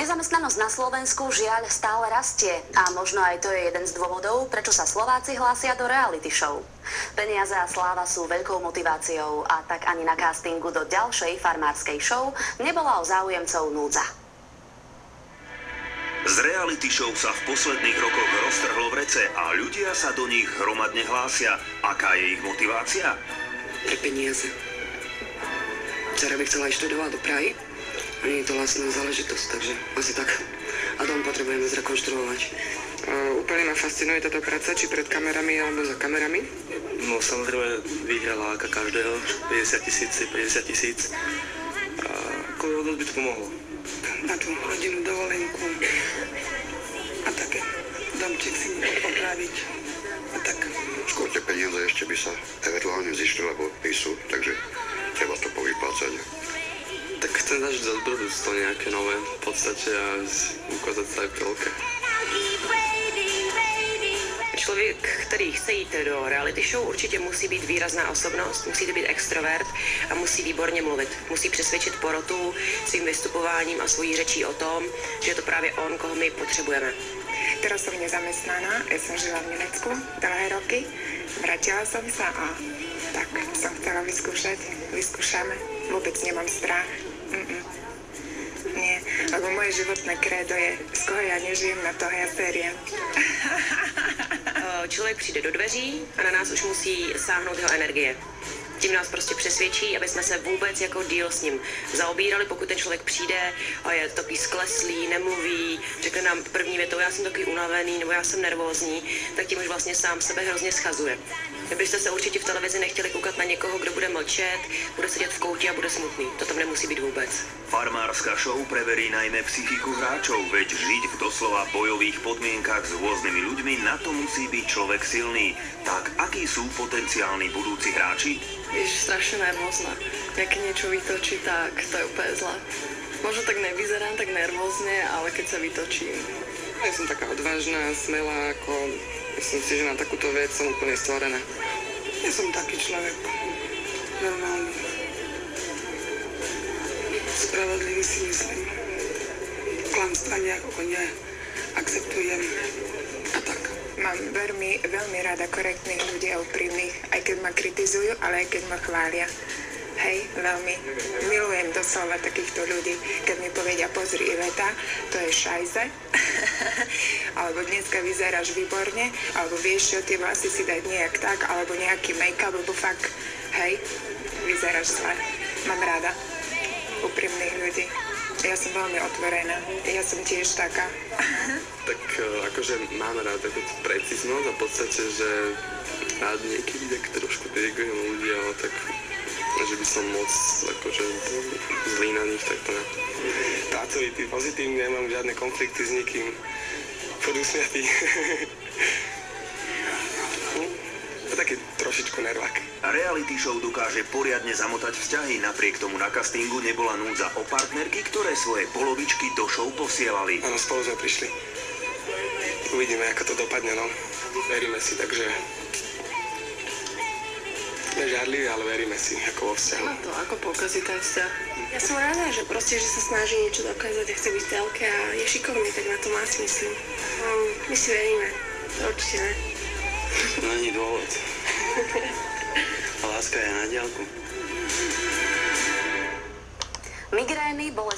Nezamestnanosť na Slovensku žiaľ stále rastie a možno aj to je jeden z dôvodov, prečo sa Slováci hlásia do reality show. Peniaze a sláva sú veľkou motiváciou a tak ani na castingu do ďalšej farmárskej show nebola o záujemcov núdza. Z reality show sa v posledných rokoch roztrhlo vrece a ľudia sa do nich hromadne hlásia. Aká je ich motivácia? Pre peniaze. Dcera by chcela aj študovať do Prahy. A nie je to vlastná záležitosť, takže asi tak. A dom potrebujeme zrekonštruovať. Úplne ma fascinuje táto práca, či pred kamerami alebo za kamerami. No samozrejme vyhrala ako každého, 50 000. A ako dosť by to pomohlo. Na tú rodinnú dovolenku a také. Domček si opraviť a tak. Skôr tie peniaze ešte by sa eventuálne zišli, lebo píšu, takže treba to povyplácať. Tak chcem zažiť za dobrodružstvo nejaké nové v podstate a ukázať sa aj v telke. Člověk, který chce jít do reality show, určitě musí být výrazná osobnost, musí to být extrovert a musí výborně mluvit. Musí přesvědčit porotu svým vystupováním a svojí řečí o tom, že je to právě on, koho my potřebujeme. Teraz som nezamestnaná, ja som žila v Nemecku dlhé roky, vrátila som sa a tak som chcela vyskúšame, vôbec nemám strach. Nie, lebo moje životné krédo je, z koho ja nežijem, na toho ja seriem. Člověk přijde do dveří a na nás už musí sáhnout jeho energie. Tím nás prostě přesvědčí, aby jsme se vůbec jako díl s ním zaobírali, pokud ten člověk přijde a je takový skleslý, nemluví, řekne nám první větou, já jsem takový unavený nebo já jsem nervózní, tak tím už vlastně sám sebe hrozně schazuje. Kdybyste se určitě v televizi nechtěli koukat na někoho, kdo bude mlčet, bude sedět v koutě a bude smutný. To tam nemusí být vůbec. Farmárska show preverí najmä psychiku hráčov, veď žiť v doslova bojových podmienkach s rôznymi ľuďmi, na to musí byť človek silný. Tak akí sú potenciálni budúci hráči? Je strašne nervózna. Keď niečo vytočí, tak to je úplne zlé. Možno tak nevyzerám tak nervózne, ale keď sa vytočím. Ja som taká odvážna, smelá, ako myslím si, že na takúto vec som úplne stvorená. Ja som taký človek. Normálny. Spravodlivý si myslím. Klamstva nejako neakceptujem. A tak. Mám veľmi rada korektných ľudí a úprimných, aj keď ma kritizujú, ale aj keď ma chvália. Hej, veľmi milujem doslova takýchto ľudí, keď mi povedia, pozri Iveta, to je šajze, alebo dneska vyzeráš výborne, alebo vieš čo, tie vlasy si dať nejak tak, alebo nejaký make-up, lebo fakt, hej, vyzeráš zle. Mám rada úprimných ľudí. Ja som veľmi otvorená. Ja som tiež taká. Tak akože mám rád takú precíznosť a v podstate, že rád niekedy tak trošku dirigujem ľudí, ale tak že by som moc akože zlý na nich, tak to ne. Pracovitý, pozitívny, nemám žiadne konflikty s nikým. Furt usmiatý. To taký trošičku nervák. Reality show dokáže poriadne zamotať vzťahy, napriek tomu na castingu nebola núdza o partnerky, ktoré svoje polovičky do show posielali. Áno, spolu sme prišli. Uvidíme, ako to dopadne, no. Veríme si, takže nežárliví, ale veríme si, ako vo vzťahu. A to ako pokazí ten vzťah? Ja som rada, že proste, že sa snaží niečo dokázať a chce byť v telke a je šikovný, tak na to má si myslím. My si veríme, to určite ne. Není dôvod. Láska je na diaľku. Migrény, bolesti